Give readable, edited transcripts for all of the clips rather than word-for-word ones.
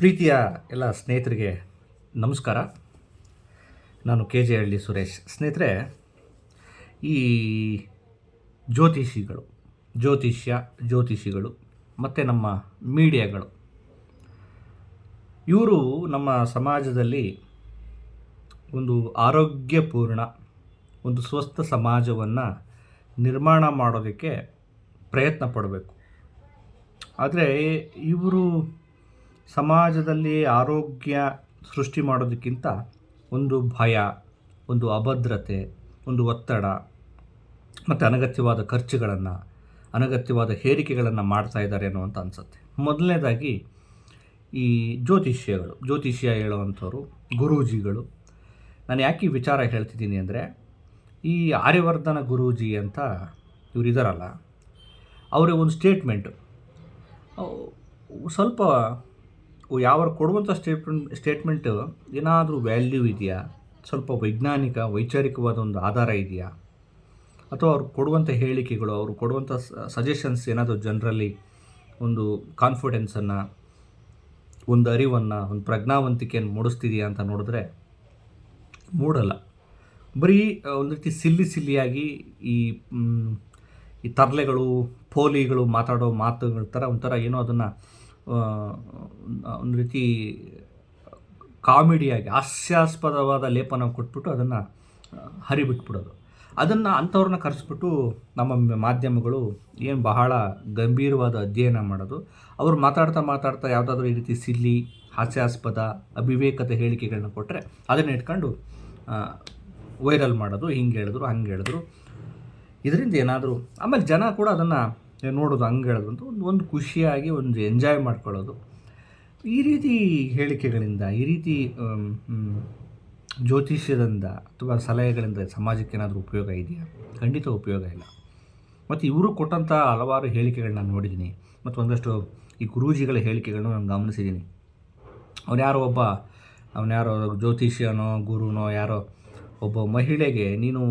ಪ್ರೀತಿಯ ಎಲ್ಲ ಸ್ನೇಹಿತರಿಗೆ ನಮಸ್ಕಾರ. ನಾನು KJ ಹಳ್ಳಿ ಸುರೇಶ್. ಸ್ನೇಹಿತರೆ, ಈ ಜ್ಯೋತಿಷಿಗಳು ಮತ್ತು ನಮ್ಮ ಮೀಡಿಯಾಗಳು ಇವರು ನಮ್ಮ ಸಮಾಜದಲ್ಲಿ ಒಂದು ಆರೋಗ್ಯಪೂರ್ಣ, ಒಂದು ಸ್ವಸ್ಥ ಸಮಾಜವನ್ನು ನಿರ್ಮಾಣ ಮಾಡೋದಕ್ಕೆ ಪ್ರಯತ್ನ ಪಡಬೇಕು. ಆದರೆ ಇವರು ಸಮಾಜದಲ್ಲಿ ಆರೋಗ್ಯ ಸೃಷ್ಟಿ ಮಾಡೋದಕ್ಕಿಂತ ಒಂದು ಭಯ, ಒಂದು ಅಭದ್ರತೆ, ಒಂದು ಒತ್ತಡ ಮತ್ತು ಅನಗತ್ಯವಾದ ಖರ್ಚುಗಳನ್ನು, ಅನಗತ್ಯವಾದ ಹೇರಿಕೆಗಳನ್ನು ಮಾಡ್ತಾ ಇದ್ದಾರೆ ಅಂತ ಅನಿಸುತ್ತೆ. ಮೊದಲನೇದಾಗಿ ಈ ಜ್ಯೋತಿಷ್ಯ ಹೇಳುವಂಥವ್ರು, ಗುರೂಜಿಗಳು. ನಾನು ಯಾಕೆ ಈ ವಿಚಾರ ಹೇಳ್ತಿದ್ದೀನಿ ಅಂದರೆ, ಈ ಆರ್ಯವರ್ಧನ ಗುರೂಜಿ ಅಂತ ಇವರಿದ್ದಾರಲ್ಲ, ಅವರ ಒಂದು ಸ್ಟೇಟ್ಮೆಂಟು ಸ್ವಲ್ಪ ಯಾವರು ಕೊಡುವಂಥ ಸ್ಟೇಟ್ಮೆಂಟು ಏನಾದರೂ ವ್ಯಾಲ್ಯೂ ಇದೆಯಾ, ಸ್ವಲ್ಪ ವೈಚಾರಿಕವಾದ ಒಂದು ಆಧಾರ ಇದೆಯಾ, ಅಥವಾ ಅವ್ರು ಕೊಡುವಂಥ ಹೇಳಿಕೆಗಳು, ಅವರು ಕೊಡುವಂಥ ಸಜೆಷನ್ಸ್ ಏನಾದರೂ ಜನರಲ್ಲಿ ಒಂದು ಕಾನ್ಫಿಡೆನ್ಸನ್ನು, ಒಂದು ಅರಿವನ್ನು, ಒಂದು ಪ್ರಜ್ಞಾವಂತಿಕೆಯನ್ನು ಮೂಡಿಸ್ತಿದೆಯಾ ಅಂತ ನೋಡಿದ್ರೆ ಮೂಡಲ್ಲ. ಬರೀ ಒಂದು ರೀತಿ ಸಿಲ್ಲಿಯಾಗಿ ಈ ತರಲೆಗಳು, ಪೋಲಿಗಳು ಮಾತಾಡೋ ಮಾತುಗಳ ಥರ ಒಂಥರ ಏನೋ ಅದನ್ನು ಒಂದು ರೀತಿ ಕಾಮಿಡಿಯಾಗಿ ಹಾಸ್ಯಾಸ್ಪದವಾದ ಲೇಪನ ಕೊಟ್ಬಿಟ್ಟು ಅದನ್ನು ಹರಿಬಿಟ್ಬಿಡೋದು. ಅಂಥವ್ರನ್ನ ಕರೆಸ್ಬಿಟ್ಟು ನಮ್ಮ ಮಾಧ್ಯಮಗಳು ಏನು ಬಹಳ ಗಂಭೀರವಾದ ಅಧ್ಯಯನ ಮಾಡೋದು, ಅವರು ಮಾತಾಡ್ತಾ ಯಾವುದಾದ್ರೂ ಈ ರೀತಿ ಸಿಲ್ಲಿ, ಹಾಸ್ಯಾಸ್ಪದ, ಅವಿವೇಕದ ಹೇಳಿಕೆಗಳನ್ನ ಕೊಟ್ಟರೆ ಅದನ್ನು ಇಟ್ಕೊಂಡು ವೈರಲ್ ಮಾಡೋದು, ಹಿಂಗೆ ಹೇಳಿದ್ರು ಹಂಗೆ ಹೇಳಿದ್ರು. ಇದರಿಂದ ಏನಾದರೂ ಆಮೇಲೆ ಜನ ಕೂಡ ಅದನ್ನು ನೋಡೋದು, ಹಂಗೆ ಹೇಳಿದ್ರು ಅಂತ ಒಂದು ಖುಷಿಯಾಗಿ ಒಂದು ಎಂಜಾಯ್ ಮಾಡ್ಕೊಳ್ಳೋದು. ಈ ರೀತಿ ಹೇಳಿಕೆಗಳಿಂದ, ಈ ರೀತಿ ಜ್ಯೋತಿಷ್ಯದಿಂದ ಅಥವಾ ಸಲಹೆಗಳಿಂದ ಸಮಾಜಕ್ಕೆ ಏನಾದರೂ ಉಪಯೋಗ ಇದೆಯಾ? ಖಂಡಿತ ಉಪಯೋಗ ಇಲ್ಲ. ಮತ್ತು ಇವರು ಕೊಟ್ಟಂಥ ಹಲವಾರು ಹೇಳಿಕೆಗಳನ್ನ ನೋಡಿದ್ದೀನಿ, ಮತ್ತು ಒಂದಷ್ಟು ಈ ಗುರೂಜಿಗಳ ಹೇಳಿಕೆಗಳನ್ನ ನಾನು ಗಮನಿಸಿದ್ದೀನಿ. ಅವನ್ಯಾರೋ ಜ್ಯೋತಿಷ್ಯನೋ ಗುರುನೋ ಯಾರೋ ಒಬ್ಬ ಮಹಿಳೆಗೆ ನೀನು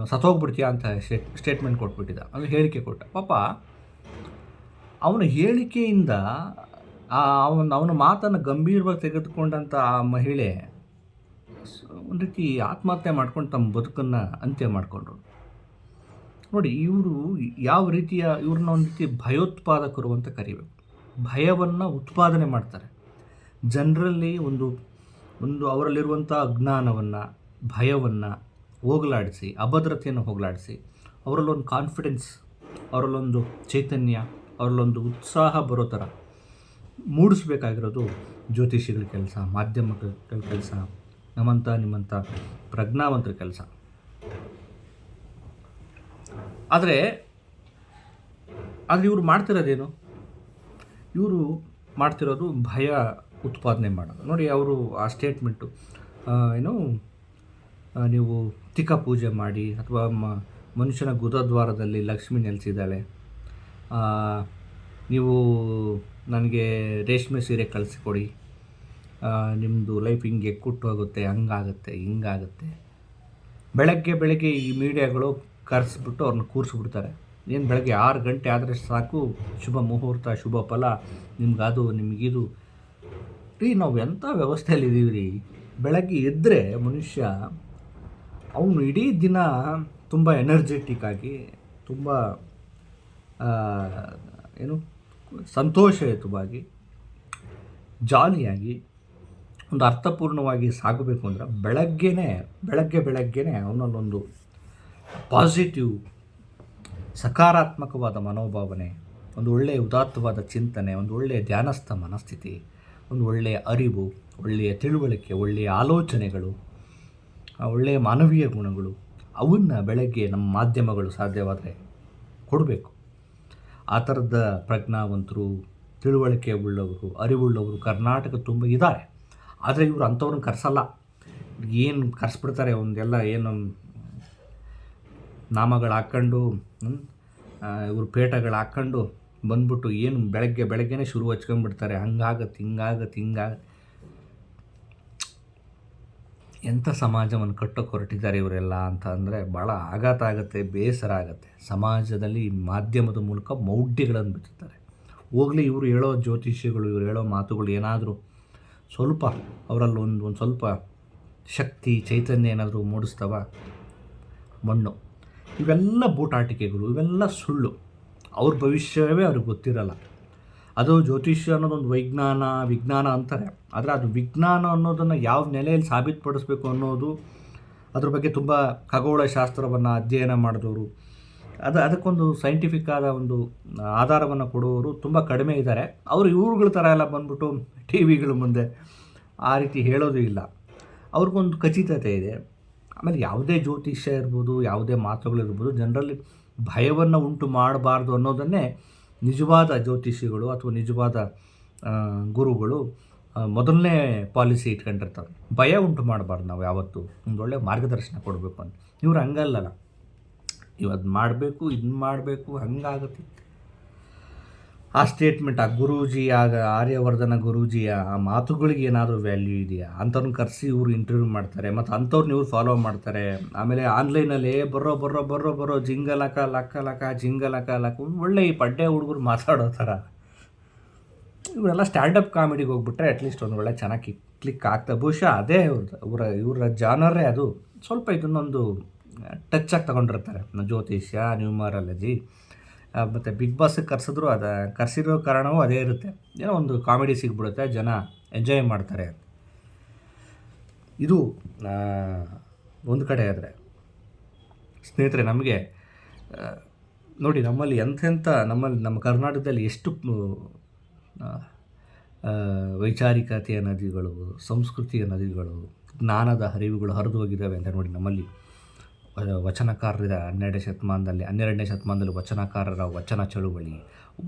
ಸತ್ತೋಗ್ಬಿಡ್ತೀಯಾ ಅಂತ ಸ್ಟೇಟ್ಮೆಂಟ್ ಕೊಟ್ಬಿಟ್ಟಿದ್ದ, ಅದು ಹೇಳಿಕೆ ಕೊಟ್ಟ. ಪಾಪ ಅವನ ಹೇಳಿಕೆಯಿಂದ ಅವನ ಮಾತನ್ನು ಗಂಭೀರವಾಗಿ ತೆಗೆದುಕೊಂಡಂಥ ಆ ಮಹಿಳೆ ಒಂದು ರೀತಿ ಆತ್ಮಹತ್ಯೆ ಮಾಡ್ಕೊಂಡು ತಮ್ಮ ಬದುಕನ್ನು ಅಂತ್ಯ ಮಾಡಿಕೊಂಡ್ರು. ನೋಡಿ, ಇವ್ರನ್ನ ಒಂದು ರೀತಿ ಭಯೋತ್ಪಾದಕರು ಅಂತ ಕರಿಬೇಕು. ಭಯವನ್ನು ಉತ್ಪಾದನೆ ಮಾಡ್ತಾರೆ ಜನರಲ್ಲಿ. ಒಂದು ಅವರಲ್ಲಿರುವಂಥ ಅಜ್ಞಾನವನ್ನು, ಭಯವನ್ನು ಹೋಗಲಾಡಿಸಿ, ಅಭದ್ರತೆಯನ್ನು ಹೋಗಲಾಡಿಸಿ, ಅವರಲ್ಲೊಂದು ಕಾನ್ಫಿಡೆನ್ಸ್, ಅವರಲ್ಲೊಂದು ಚೈತನ್ಯ, ಅವರಲ್ಲೊಂದು ಉತ್ಸಾಹ ಬರೋ ಥರ ಮೂಡಿಸ್ಬೇಕಾಗಿರೋದು ಜ್ಯೋತಿಷಿಗಳ ಕೆಲಸ, ಮಾಧ್ಯಮಗಳ ಕೆಲಸ, ನಿಮ್ಮಂಥ ಪ್ರಜ್ಞಾವಂತರ ಕೆಲಸ. ಆದರೆ ಇವರು ಮಾಡ್ತಿರೋದೇನು? ಇವರು ಮಾಡ್ತಿರೋದು ಭಯ ಉತ್ಪಾದನೆ ಮಾಡೋದು. ನೋಡಿ, ಅವರು ಆ ಸ್ಟೇಟ್ಮೆಂಟು ನೀವು ತಿಕ್ಕ ಪೂಜೆ ಮಾಡಿ, ಅಥವಾ ಮನುಷ್ಯನ ಗುದದ್ವಾರದಲ್ಲಿ ಲಕ್ಷ್ಮಿ ನೆಲೆಸಿದ್ದಾಳೆ, ನೀವು ನನಗೆ ರೇಷ್ಮೆ ಸೀರೆ ಕಳಿಸ್ಕೊಡಿ, ನಿಮ್ಮದು ಲೈಫ್ ಹಿಂಗೆ ಕುಟ್ಟು ಹೋಗುತ್ತೆ, ಹಂಗಾಗುತ್ತೆ, ಹಿಂಗಾಗುತ್ತೆ. ಬೆಳಗ್ಗೆ ಈ ಮೀಡಿಯಾಗಳು ಕರೆಸ್ಬಿಟ್ಟು ಅವ್ರನ್ನ ಕೂರಿಸ್ಬಿಡ್ತಾರೆ. ಏನು ಬೆಳಗ್ಗೆ 6 ಗಂಟೆ ಆದರೆ ಸಾಕು, ಶುಭ ಮುಹೂರ್ತ, ಶುಭ ಫಲ, ನಿಮಗಿದು ರೀ. ನಾವು ಎಂಥ ವ್ಯವಸ್ಥೆಯಲ್ಲಿ ಇದ್ದೀವಿ ರೀ. ಬೆಳಗ್ಗೆ ಎದ್ದರೆ ಮನುಷ್ಯ ಅವನು ಇಡೀ ದಿನ ತುಂಬ ಎನರ್ಜೆಟಿಕ್ ಆಗಿ, ತುಂಬ ಸಂತೋಷಯುತವಾಗಿ, ಜಾಲಿಯಾಗಿ, ಒಂದು ಅರ್ಥಪೂರ್ಣವಾಗಿ ಸಾಗಬೇಕು ಅಂದರೆ ಬೆಳಗ್ಗೆನೇ ಅವನಲ್ಲೊಂದು ಪಾಸಿಟಿವ್, ಸಕಾರಾತ್ಮಕವಾದ ಮನೋಭಾವನೆ, ಒಂದು ಒಳ್ಳೆಯ ಉದಾತ್ತವಾದ ಚಿಂತನೆ, ಒಂದು ಒಳ್ಳೆಯ ಧ್ಯಾನಸ್ಥ ಮನಸ್ಥಿತಿ, ಒಂದು ಒಳ್ಳೆಯ ಅರಿವು, ಒಳ್ಳೆಯ ತಿಳುವಳಿಕೆ, ಒಳ್ಳೆಯ ಆಲೋಚನೆಗಳು, ಒಳ್ಳೆಯ ಮಾನವೀಯ ಗುಣಗಳು, ಅವನ್ನು ಬೆಳಗ್ಗೆ ನಮ್ಮ ಮಾಧ್ಯಮಗಳು ಸಾಧ್ಯವಾದರೆ ಕೊಡಬೇಕು. ಆ ಥರದ ಪ್ರಜ್ಞಾವಂತರು, ತಿಳುವಳಿಕೆ ಉಳ್ಳವರು, ಅರಿವುಳ್ಳವರು ಕರ್ನಾಟಕ ತುಂಬ ಇದ್ದಾರೆ. ಆದರೆ ಇವರು ಅಂಥವ್ರನ್ನ ಕರೆಸಲ್ಲ. ಏನು ಕರೆಸ್ಬಿಡ್ತಾರೆ, ಒಂದೆಲ್ಲ ಏನು ನಾಮಗಳು ಹಾಕ್ಕೊಂಡು, ಇವರು ಪೇಟಗಳು ಹಾಕ್ಕೊಂಡು ಬಂದ್ಬಿಟ್ಟು ಏನು ಬೆಳಗ್ಗೆನೇ ಶುರು ಹಚ್ಕೊಂಡ್ಬಿಡ್ತಾರೆ. ಹಿಂಗಾಗತ್ತೆ. ಎಂಥ ಸಮಾಜವನ್ನು ಕಟ್ಟೋಕೆ ಹೊರಟಿದ್ದಾರೆ ಇವರೆಲ್ಲ ಅಂತ ಅಂದರೆ ಭಾಳ ಆಘಾತ ಆಗುತ್ತೆ, ಬೇಸರ ಆಗುತ್ತೆ. ಸಮಾಜದಲ್ಲಿ ಮಾಧ್ಯಮದ ಮೂಲಕ ಮೌಢ್ಯಗಳನ್ನು ಬಿತ್ತುತ್ತಾರೆ, ಹೋಗಲಿ ಇವರು ಹೇಳೋ ಜ್ಯೋತಿಷ್ಯಗಳು, ಇವರು ಹೇಳೋ ಮಾತುಗಳು ಏನಾದರೂ ಸ್ವಲ್ಪ ಅವರಲ್ಲಿ ಒಂದು ಸ್ವಲ್ಪ ಶಕ್ತಿ ಚೈತನ್ಯ ಏನಾದರೂ ಮೂಡಿಸ್ತವ? ಮಣ್ಣು. ಇವೆಲ್ಲ ಬೂಟಾಟಿಕೆಗಳು, ಇವೆಲ್ಲ ಸುಳ್ಳು. ಅವ್ರ ಭವಿಷ್ಯವೇ ಅವ್ರಿಗೆ ಗೊತ್ತಿರಲ್ಲ. ಅದು ಜ್ಯೋತಿಷ್ಯ ಅನ್ನೋದೊಂದು ವಿಜ್ಞಾನ ಅಂತಾರೆ. ಆದರೆ ಅದು ವಿಜ್ಞಾನ ಅನ್ನೋದನ್ನು ಯಾವ ನೆಲೆಯಲ್ಲಿ ಸಾಬೀತುಪಡಿಸ್ಬೇಕು ಅನ್ನೋದು, ಅದ್ರ ಬಗ್ಗೆ ತುಂಬ ಖಗೋಳಶಾಸ್ತ್ರವನ್ನು ಅಧ್ಯಯನ ಮಾಡಿದವರು, ಅದಕ್ಕೊಂದು ಸೈಂಟಿಫಿಕ್ ಆದ ಒಂದು ಆಧಾರವನ್ನು ಕೊಡುವವರು ತುಂಬ ಕಡಿಮೆ ಇದ್ದಾರೆ. ಅವರು ಇವ್ರುಗಳ ಥರ ಎಲ್ಲ ಬಂದ್ಬಿಟ್ಟು ಟಿ ವಿಗಳ ಮುಂದೆ ಆ ರೀತಿ ಹೇಳೋದು ಇಲ್ಲ. ಅವ್ರಿಗೊಂದು ಖಚಿತತೆ ಇದೆ. ಆಮೇಲೆ ಯಾವುದೇ ಜ್ಯೋತಿಷ್ಯ ಇರ್ಬೋದು, ಯಾವುದೇ ಮಾತುಗಳಿರ್ಬೋದು, ಜನರಲ್ಲಿ ಭಯವನ್ನು ಉಂಟು ಮಾಡಬಾರ್ದು ಅನ್ನೋದನ್ನೇ ನಿಜವಾದ ಜ್ಯೋತಿಷಿಗಳು ಅಥವಾ ನಿಜವಾದ ಗುರುಗಳು ಮೊದಲನೇ ಪಾಲಿಸಿ ಇಟ್ಕೊಂಡಿರ್ತಾರೆ. ಭಯ ಉಂಟು ಮಾಡಬಾರ್ದು. ನಾವು ಯಾವತ್ತೂ ಒಂದು ಒಳ್ಳೆಯ ಮಾರ್ಗದರ್ಶನ ಕೊಡಬೇಕು ಅಂತ. ಇವ್ರು ಹಂಗಲ್ಲಲ್ಲ, ಇವತ್ತು ಮಾಡಬೇಕು, ಇದನ್ನ ಮಾಡಬೇಕು, ಹಂಗಾಗುತ್ತೆ. ಆ ಸ್ಟೇಟ್ಮೆಂಟ್, ಆ ಗುರೂಜಿ, ಆರ್ಯವರ್ಧನ ಗುರೂಜಿಯ ಆ ಮಾತುಗಳಿಗೆ ಏನಾದರೂ ವ್ಯಾಲ್ಯೂ ಇದೆಯಾ? ಅಂಥವ್ರನ್ನ ಕರೆಸಿ ಇವರು ಇಂಟರ್ವ್ಯೂ ಮಾಡ್ತಾರೆ, ಮತ್ತು ಅಂಥವ್ರನ್ನ ಇವ್ರು ಫಾಲೋ ಮಾಡ್ತಾರೆ. ಆಮೇಲೆ ಆನ್ಲೈನಲ್ಲಿ ಬರೋ ಜಿಂಗಲಕ ಜಿಂಗಲಕ ಒಳ್ಳೆ ಈ ಪಡ್ಡೆ ಹುಡುಗರು ಮಾತಾಡೋ ಥರ. ಇವರೆಲ್ಲ ಸ್ಟ್ಯಾಂಡಪ್ ಕಾಮಿಡಿಗೆ ಹೋಗ್ಬಿಟ್ರೆ ಅಟ್ಲೀಸ್ಟ್ ಒಂದು ಒಳ್ಳೆ ಚೆನ್ನಾಗಿ ಕ್ಲಿಕ್ ಆಗ್ತದೆ. ಬಹುಶಃ ಅದೇ ಇವರ ಜಾನರೇ ಅದು. ಸ್ವಲ್ಪ ಇದನ್ನೊಂದು ಟಚ್ಚಾಗಿ ತೊಗೊಂಡಿರ್ತಾರೆ. ಜ್ಯೋತಿಷ್ಯ, ನ್ಯೂಮರಾಲಜಿ, ಮತ್ತು ಬಿಗ್ ಬಾಸ್ಗೆ ಕರೆಸಿರೋ ಕಾರಣವೂ ಅದೇ ಇರುತ್ತೆ. ಏನೋ ಒಂದು ಕಾಮಿಡಿ ಸಿಗ್ಬಿಡುತ್ತೆ, ಜನ ಎಂಜಾಯ್ ಮಾಡ್ತಾರೆ. ಇದು ಒಂದು ಕಡೆ ಆದರೆ ಸ್ನೇಹಿತರೆ, ನಮಗೆ ನೋಡಿ, ನಮ್ಮಲ್ಲಿ ನಮ್ಮ ಕರ್ನಾಟಕದಲ್ಲಿ ಎಷ್ಟು ವೈಚಾರಿಕತೆಯ ನದಿಗಳು, ಸಂಸ್ಕೃತಿಯ ನದಿಗಳು, ಜ್ಞಾನದ ಹರಿವುಗಳು ಹರಿದು ಹೋಗಿದ್ದಾವೆ ಅಂತ ನೋಡಿ. ನಮ್ಮಲ್ಲಿ ವಚನಕಾರರ 12ನೇ ಶತಮಾನದಲ್ಲಿ ವಚನಕಾರರ ವಚನ ಚಳುವಳಿ,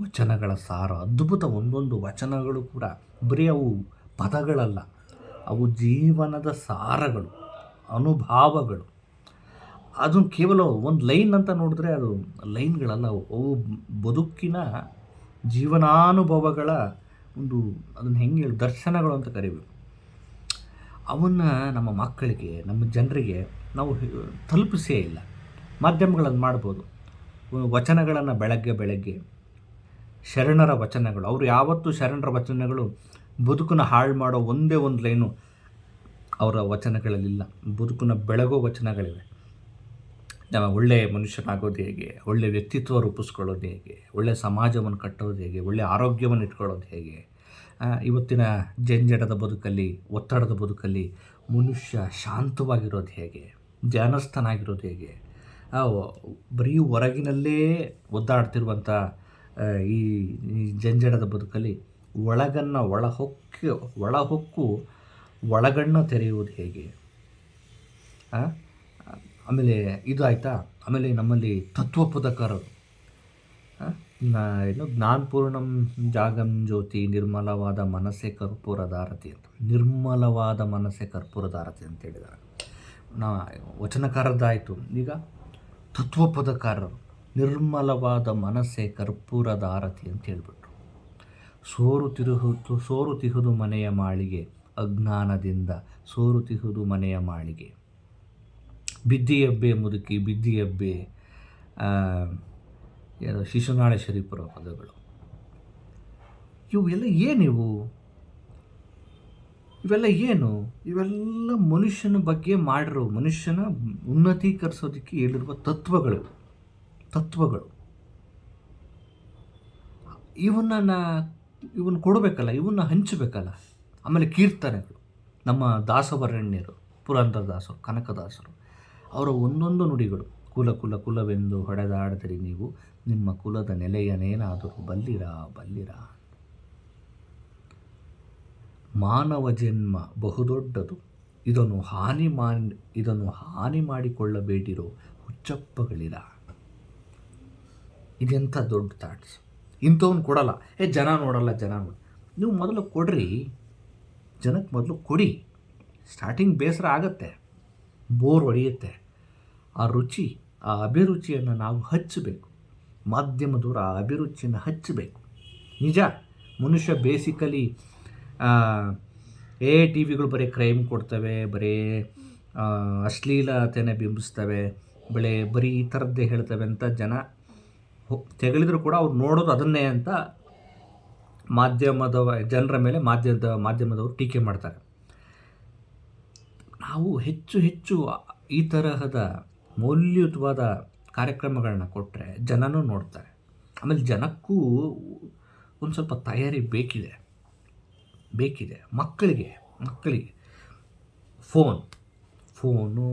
ವಚನಗಳ ಸಾರ ಅದ್ಭುತ. ಒಂದೊಂದು ವಚನಗಳು ಕೂಡ ಬರೀ ಅವು ಪದಗಳಲ್ಲ, ಅವು ಜೀವನದ ಸಾರಗಳು, ಅನುಭಾವಗಳು. ಅದನ್ನು ಕೇವಲ ಒಂದು ಲೈನ್ ಅಂತ ನೋಡಿದ್ರೆ ಅದು ಲೈನ್ಗಳಲ್ಲ, ಅವು ಬದುಕಿನ ಜೀವನಾನುಭವಗಳ ಅದನ್ನು ಹೆಂಗೆ ಹೇಳಿ, ದರ್ಶನಗಳು ಅಂತ ಕರಿಬೇಕು. ಅವನ್ನ ನಮ್ಮ ಮಕ್ಕಳಿಗೆ, ನಮ್ಮ ಜನರಿಗೆ ನಾವು ತಲುಪಿಸೇ ಇಲ್ಲ. ಮಾಧ್ಯಮಗಳನ್ನು ಮಾಡ್ಬೋದು. ವಚನಗಳನ್ನು ಬೆಳಗ್ಗೆ ಶರಣರ ವಚನಗಳು, ಅವರು ಯಾವತ್ತೂ ಶರಣರ ವಚನಗಳು ಬದುಕನ್ನು ಹಾಳು ಮಾಡೋ ಒಂದೇ ಒಂದು ಲೈನು ಅವರ ವಚನಗಳಲ್ಲಿಲ್ಲ. ಬದುಕನ್ನು ಬೆಳಗೋ ವಚನಗಳಿವೆ. ನಾವು ಒಳ್ಳೆಯ ಮನುಷ್ಯನಾಗೋದು ಹೇಗೆ, ಒಳ್ಳೆಯ ವ್ಯಕ್ತಿತ್ವ ರೂಪಿಸ್ಕೊಳ್ಳೋದು ಹೇಗೆ, ಒಳ್ಳೆಯ ಸಮಾಜವನ್ನು ಕಟ್ಟೋದು ಹೇಗೆ, ಒಳ್ಳೆಯ ಆರೋಗ್ಯವನ್ನು ಇಟ್ಕೊಳ್ಳೋದು ಹೇಗೆ, ಇವತ್ತಿನ ಜಂಜಡದ ಬದುಕಲ್ಲಿ, ಒತ್ತಡದ ಬದುಕಲ್ಲಿ ಮನುಷ್ಯ ಶಾಂತವಾಗಿರೋದು ಹೇಗೆ, ಧ್ಯಾನಸ್ಥನಾಗಿರೋದು ಹೇಗೆ, ಬರೀ ಹೊರಗಿನಲ್ಲೇ ಒದ್ದಾಡ್ತಿರುವಂಥ ಈ ಜಂಜಡದ ಬದುಕಲ್ಲಿ ಒಳಹೊಕ್ಕು ಒಳಗಣ್ಣು ತೆರೆಯುವುದು ಹೇಗೆ. ಆಮೇಲೆ ಇದು ಆಯಿತಾ. ಆಮೇಲೆ ನಮ್ಮಲ್ಲಿ ತತ್ವಪದಕಾರರು, ಜ್ಞಾನಪೂರ್ಣಂ ಜಾಗಂ ಜ್ಯೋತಿ ನಿರ್ಮಲವಾದ ಮನಸ್ಸೇ ಕರ್ಪೂರದಾರತಿ ಅಂತ. ನಿರ್ಮಲವಾದ ಮನಸ್ಸೇ ಕರ್ಪೂರದಾರತಿ ಅಂತ ಹೇಳಿದ್ದಾರೆ. ವಚನಕಾರದ್ದಾಯಿತು. ಈಗ ತತ್ವಪದಕಾರರು ನಿರ್ಮಲವಾದ ಮನಸ್ಸೇ ಕರ್ಪೂರದಾರತಿ ಅಂತ ಹೇಳಿಬಿಟ್ರು. ಸೋರುತಿಹುದು ಮನೆಯ ಮಾಳಿಗೆ, ಅಜ್ಞಾನದಿಂದ ಸೋರುತಿಹುದು ಮನೆಯ ಮಾಳಿಗೆ. ಬಿದ್ದಿಯಬ್ಬೆ ಮುದುಕಿ, ಬಿದ್ದಿಯಬ್ಬೆ, ಶಿಶುನಾಳ ಶರೀಫರ ಪದಗಳು. ಇವೆಲ್ಲ ಇವೆಲ್ಲ ಮನುಷ್ಯನ ಬಗ್ಗೆ ಮಾಡಿರೋ, ಮನುಷ್ಯನ ಉನ್ನತೀಕರಿಸೋದಕ್ಕೆ ಹೇಳಿರುವ ತತ್ವಗಳು. ಇವನ್ನ ಕೊಡಬೇಕಲ್ಲ, ಇವನ್ನ ಹಂಚಬೇಕಲ್ಲ. ಆಮೇಲೆ ಕೀರ್ತನೆಗಳು, ನಮ್ಮ ದಾಸವರಣ್ಯರು, ಪುರಂದರದಾಸರು, ಕನಕದಾಸರು, ಅವರ ಒಂದೊಂದು ನುಡಿಗಳು. ಕುಲವೆಂದು ಹೊಡೆದಾಡದಿರಿ ನೀವು, ನಿಮ್ಮ ಕುಲದ ನೆಲೆಯನೇನಾದರೂ ಬಲ್ಲಿರ. ಮಾನವ ಜನ್ಮ ಬಹುದೊಡ್ಡದು, ಇದನ್ನು ಹಾನಿ ಮಾಡಿಕೊಳ್ಳಬೇಡಿರೋ ಹುಚ್ಚಪ್ಪಗಳಿರ. ಇದೆಂಥ ದೊಡ್ಡ ಥಾಟ್ಸ್. ಇಂಥವ್ನು ಕೊಡಲ್ಲ, ಜನ ನೋಡಲ್ಲ. ನೀವು ಮೊದಲು ಕೊಡ್ರಿ, ಜನಕ್ಕೆ ಮೊದಲು ಕೊಡಿ. ಸ್ಟಾರ್ಟಿಂಗ್ ಬೇಸರ ಆಗತ್ತೆ, ಬೋರ್ ಹೊಡೆಯುತ್ತೆ. ಆ ರುಚಿ, ಆ ಅಭಿರುಚಿಯನ್ನು ನಾವು ಹಚ್ಚಬೇಕು. ಮಾಧ್ಯಮದವರು ಆ ಅಭಿರುಚಿಯನ್ನು ಹಚ್ಚಬೇಕು. ನಿಜ, ಮನುಷ್ಯ ಬೇಸಿಕಲಿ ಟಿ ವಿಗಳು ಬರೀ ಕ್ರೈಮ್ ಕೊಡ್ತವೆ, ಬರೀ ಅಶ್ಲೀಲತೆಯನ್ನು ಬಿಂಬಿಸ್ತವೆ, ಬರೀ ಈ ಥರದ್ದೇ ಹೇಳ್ತವೆ ಅಂತ ಜನ ತೆಗಳಿದ್ರು ಕೂಡ ಅವ್ರು ನೋಡೋದು ಅದನ್ನೇ ಅಂತ ಮಾಧ್ಯಮದ ಜನರ ಮೇಲೆ ಮಾಧ್ಯಮದವರು ಟೀಕೆ ಮಾಡ್ತಾರೆ. ನಾವು ಹೆಚ್ಚು ಹೆಚ್ಚು ಈ ತರಹದ ಮೌಲ್ಯಯುತವಾದ ಕಾರ್ಯಕ್ರಮಗಳನ್ನ ಕೊಟ್ಟರೆ ಜನನೂ ನೋಡ್ತಾರೆ. ಆಮೇಲೆ ಜನಕ್ಕೂ ಒಂದು ಸ್ವಲ್ಪ ತಯಾರಿ ಬೇಕಿದೆ. ಮಕ್ಕಳಿಗೆ ಫೋನು,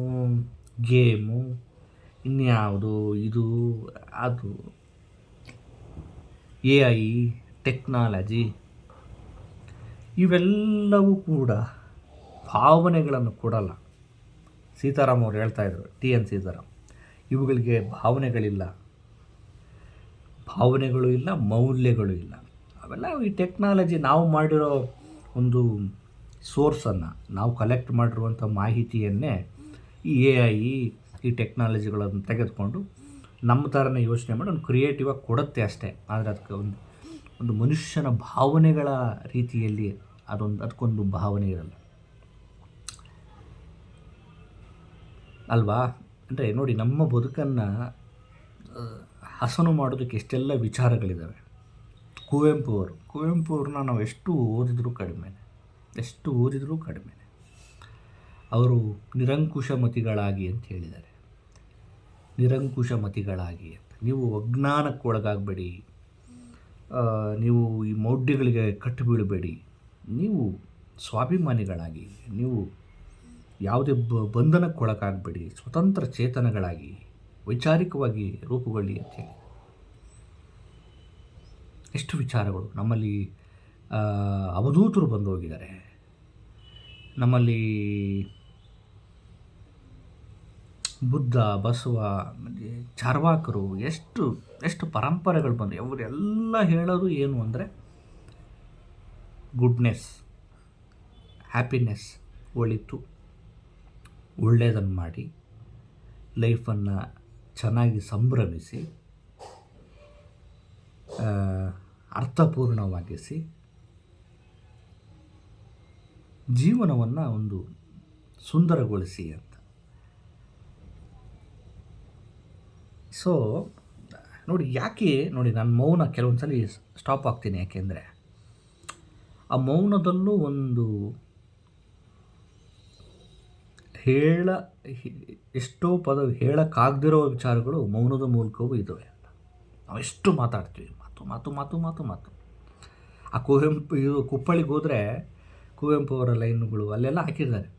ಗೇಮು, ಇನ್ಯಾವುದು ಇದು ಅದು, AI, ಟೆಕ್ನಾಲಜಿ ಇವೆಲ್ಲವೂ ಕೂಡ ಭಾವನೆಗಳನ್ನು ಕೊಡಲ್ಲ. ಸೀತಾರಾಮ್ ಅವರು ಹೇಳ್ತಾಯಿದ್ರು, TN ಸೀತಾರಾಮ್, ಇವುಗಳಿಗೆ ಭಾವನೆಗಳು ಇಲ್ಲ, ಮೌಲ್ಯಗಳು ಇಲ್ಲ. ಅವೆಲ್ಲ ಈ ಟೆಕ್ನಾಲಜಿ ನಾವು ಮಾಡಿರೋ ಒಂದು ಸೋರ್ಸನ್ನು, ನಾವು ಕಲೆಕ್ಟ್ ಮಾಡಿರುವಂಥ ಮಾಹಿತಿಯನ್ನೇ ಈ AI, ಈ ಟೆಕ್ನಾಲಜಿಗಳನ್ನು ತೆಗೆದುಕೊಂಡು ನಮ್ಮ ಥರನೇ ಯೋಚನೆ ಮಾಡಿ ಒಂದು ಕ್ರಿಯೇಟಿವ್ ಆಗಿ ಕೊಡುತ್ತೆ ಅಷ್ಟೇ. ಆದರೆ ಅದಕ್ಕೆ ಒಂದು ಮನುಷ್ಯನ ಭಾವನೆಗಳ ರೀತಿಯಲ್ಲಿ ಅದಕ್ಕೊಂದು ಭಾವನೆ ಇರಲ್ಲ ಅಲ್ವಾ? ಅಂದರೆ ನೋಡಿ, ನಮ್ಮ ಬದುಕನ್ನು ಹಸನು ಮಾಡೋದಕ್ಕೆ ಎಷ್ಟೆಲ್ಲ ವಿಚಾರಗಳಿದ್ದಾವೆ. ಕುವೆಂಪು ಅವ್ರನ್ನ ನಾವು ಎಷ್ಟು ಓದಿದ್ರೂ ಕಡಿಮೆ. ಅವರು ನಿರಂಕುಶಮತಿಗಳಾಗಿ ಅಂತ ಹೇಳಿದ್ದಾರೆ. ನಿರಂಕುಶಮತಿಗಳಾಗಿ ಅಂತ. ನೀವು ಅಜ್ಞಾನಕ್ಕೆ ಒಳಗಾಗಬೇಡಿ, ನೀವು ಈ ಮೌಢ್ಯಗಳಿಗೆ ಕಟ್ಟು ಬೀಳಬೇಡಿ. ನೀವು ಸ್ವಾಭಿಮಾನಿಗಳಾಗಿ, ನೀವು ಯಾವುದೇ ಬಂಧನಕ್ಕೆ ಒಳಗಾಗಬೇಡಿ, ಸ್ವತಂತ್ರ ಚೇತನಗಳಾಗಿ ವೈಚಾರಿಕವಾಗಿ ರೂಪುಗೊಳ್ಳಿ ಅಂತೇಳಿ ಎಷ್ಟು ವಿಚಾರಗಳು. ನಮ್ಮಲ್ಲಿ ಅವಧೂತರು ಬಂದು ಹೋಗಿದ್ದಾರೆ. ನಮ್ಮಲ್ಲಿ ಬುದ್ಧ, ಬಸವ, ಚಾರ್ವಾಕರು, ಎಷ್ಟು ಪರಂಪರೆಗಳು ಬಂದು ಅವರೆಲ್ಲ ಹೇಳೋದು ಏನು ಅಂದರೆ ಗುಡ್ನೆಸ್, ಹ್ಯಾಪಿನೆಸ್, ಒಳ್ಳೆಯದನ್ನು ಮಾಡಿ ಲೈಫನ್ನು ಚೆನ್ನಾಗಿ ಸಂಭ್ರಮಿಸಿ ಅರ್ಥಪೂರ್ಣವಾಗಿಸಿ ಜೀವನವನ್ನು ಒಂದು ಸುಂದರಗೊಳಿಸಿ ಅಂತ. ಸೊ ನೋಡಿ, ನಾನು ಮೌನ ಕೆಲವೊಂದು ಸಲ ಸ್ಟಾಪ್ ಆಗ್ತೀನಿ. ಯಾಕೆಂದರೆ ಆ ಮೌನದಲ್ಲೂ ಒಂದು ಎಷ್ಟೋ ಹೇಳಕ್ಕಾಗದಿರೋ ವಿಚಾರಗಳು ಮೌನದ ಮೂಲಕವೂ ಇದ್ದಾವೆ ಅಂತ. ನಾವು ಎಷ್ಟು ಮಾತಾಡ್ತೀವಿ, ಮಾತು. ಆ ಕುಪ್ಪಳಿಗೆ ಹೋದರೆ ಕುವೆಂಪು ಅವರ ಲೈನ್ಗಳು ಅಲ್ಲೆಲ್ಲ ಹಾಕಿದ್ದಾರೆ,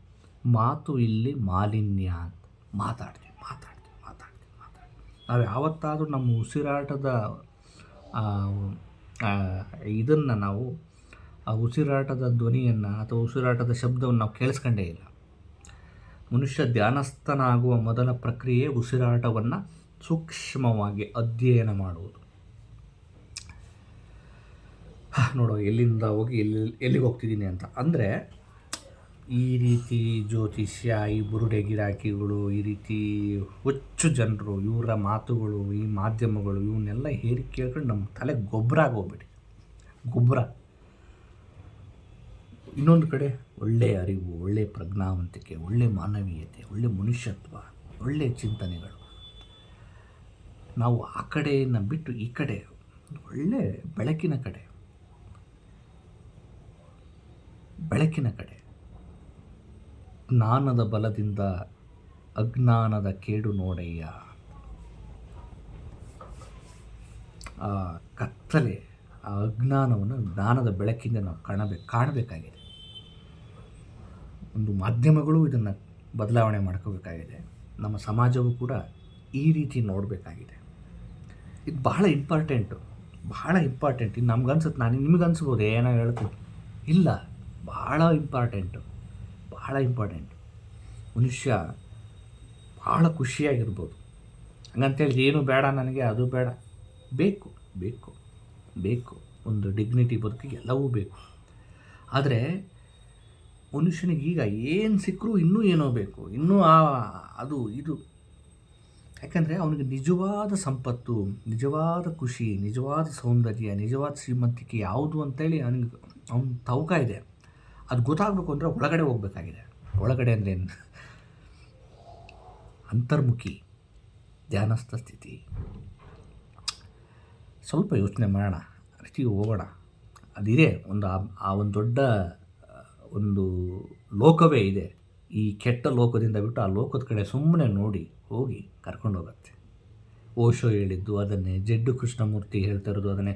ಮಾತು ಇಲ್ಲಿ ಮಾಲಿನ್ಯ ಅಂತ. ಮಾತಾಡ್ತೀವಿ. ನಾವು ಯಾವತ್ತಾದರೂ ನಮ್ಮ ಉಸಿರಾಟದ ಇದನ್ನು ನಾವು ಆ ಉಸಿರಾಟದ ಧ್ವನಿಯನ್ನು ಅಥವಾ ಉಸಿರಾಟದ ಶಬ್ದವನ್ನು ನಾವು ಕೇಳಿಸ್ಕೊಂಡೇ ಇಲ್ಲ. ಮನುಷ್ಯ ಧ್ಯಾನಸ್ಥನಾಗುವ ಮೊದಲ ಪ್ರಕ್ರಿಯೆ ಉಸಿರಾಟವನ್ನು ಸೂಕ್ಷ್ಮವಾಗಿ ಅಧ್ಯಯನ ಮಾಡುವುದು. ನೋಡೋ ಎಲ್ಲಿಂದ ಹೋಗಿ ಎಲ್ಲಿಗೆ ಹೋಗ್ತಿದ್ದೀನಿ ಅಂತ. ಅಂದರೆ ಈ ರೀತಿ ಜ್ಯೋತಿಷ್ಯ, ಈ ಬುರುಡೆ ಗಿರಾಕಿಗಳು, ಈ ರೀತಿ ಹುಚ್ಚು ಜನರು, ಇವರ ಮಾತುಗಳು, ಈ ಮಾಧ್ಯಮಗಳು ಇವನ್ನೆಲ್ಲ ಹೇರಿ ಕೇಳ್ಕೊಂಡು ನಮ್ಮ ತಲೆ ಗೊಬ್ಬರ ಆಗೋಗ್ಬಿಡಿ. ಇನ್ನೊಂದು ಕಡೆ ಒಳ್ಳೆಯ ಅರಿವು, ಒಳ್ಳೆಯ ಪ್ರಜ್ಞಾವಂತಿಕೆ, ಒಳ್ಳೆಯ ಮಾನವೀಯತೆ, ಒಳ್ಳೆಯ ಮನುಷ್ಯತ್ವ, ಒಳ್ಳೆಯ ಚಿಂತನೆಗಳು. ನಾವು ಆ ಕಡೆಯನ್ನು ಬಿಟ್ಟು ಈ ಕಡೆ ಒಳ್ಳೆಯ ಬೆಳಕಿನ ಕಡೆ ಜ್ಞಾನದ ಬಲದಿಂದ ಅಜ್ಞಾನದ ಕೇಡು ನೋಡಯ್ಯ. ಆ ಕತ್ತಲೆ, ಆ ಅಜ್ಞಾನವನ್ನು ಜ್ಞಾನದ ಬೆಳಕಿಂದ ನಾವು ಕಾಣಬೇಕಾಗಿದೆ. ಒಂದು ಮಾಧ್ಯಮಗಳು ಇದನ್ನು ಬದಲಾವಣೆ ಮಾಡ್ಕೋಬೇಕಾಗಿದೆ. ನಮ್ಮ ಸಮಾಜವೂ ಕೂಡ ಈ ರೀತಿ ನೋಡಬೇಕಾಗಿದೆ. ಇದು ಬಹಳ ಇಂಪಾರ್ಟೆಂಟು. ಇದು ನಮ್ಗನ್ಸುತ್ತೆ, ನಿಮಗನ್ಸ್ಬೋದು ಏನೋ ಹೇಳ್ತೀವಿ. ಇಲ್ಲ, ಭಾಳ ಇಂಪಾರ್ಟೆಂಟು. ಮನುಷ್ಯ ಭಾಳ ಖುಷಿಯಾಗಿರ್ಬೋದು. ಹಂಗಂತೇಳಿ ಏನು ಬೇಡ ನನಗೆ, ಅದು ಬೇಡ, ಬೇಕು. ಒಂದು ಡಿಗ್ನಿಟಿ ಬದುಕಿಗೆ ಎಲ್ಲವೂ ಬೇಕು. ಆದರೆ ಮನುಷ್ಯನಿಗೀಗ ಏನು ಸಿಕ್ಕರೂ ಇನ್ನೂ ಏನೋ ಬೇಕು, ಇನ್ನೂ ಅದು ಇದು. ಯಾಕಂದರೆ ಅವನಿಗೆ ನಿಜವಾದ ಸಂಪತ್ತು, ನಿಜವಾದ ಖುಷಿ, ನಿಜವಾದ ಸೌಂದರ್ಯ, ನಿಜವಾದ ಶ್ರೀಮಂತಿಕೆ ಯಾವುದು ಅಂತೇಳಿ ಅವನ ತವಕ ಇದೆ. ಅದು ಗೊತ್ತಾಗಬೇಕು ಅಂದರೆ ಒಳಗಡೆ ಹೋಗಬೇಕಾಗಿದೆ. ಒಳಗಡೆ ಅಂದರೆ ಅಂತರ್ಮುಖಿ ಧ್ಯಾನಸ್ಥ ಸ್ಥಿತಿ. ಸ್ವಲ್ಪ ಯೋಚನೆ ಮಾಡೋಣ, ಅಷ್ಟಿಗೆ ಹೋಗೋಣ. ಅದಿದೆ, ಆ ಒಂದು ದೊಡ್ಡ ಒಂದು ಲೋಕವೇ ಇದೆ. ಈ ಕೆಟ್ಟ ಲೋಕದಿಂದ ಬಿಟ್ಟು ಆ ಲೋಕದ ಕಡೆ ಸುಮ್ಮನೆ ನೋಡಿ ಹೋಗಿ ಕರ್ಕೊಂಡು ಹೋಗುತ್ತೆ. ಓಶೋ ಹೇಳಿದ್ದು ಅದನ್ನೇ, ಜಡ್ಡು ಕೃಷ್ಣಮೂರ್ತಿ ಹೇಳ್ತಾ ಇರೋದು ಅದನ್ನೇ,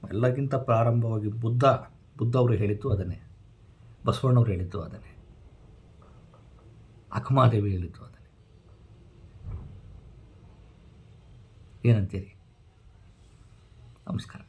ಎಲ್ಲಕ್ಕಿಂತ ಪ್ರಾರಂಭವಾಗಿ ಬುದ್ಧ ಅವರು ಹೇಳಿದ್ದು ಅದನ್ನೇ, ಬಸವಣ್ಣವ್ರು ಹೇಳಿದ್ದು ಅದನ್ನೇ, ಅಕ್ಕಮಹಾದೇವಿ ಹೇಳಿದ್ದು ಅದನ್ನೇ. ಏನಂತೀರಿ? ನಮಸ್ಕಾರ.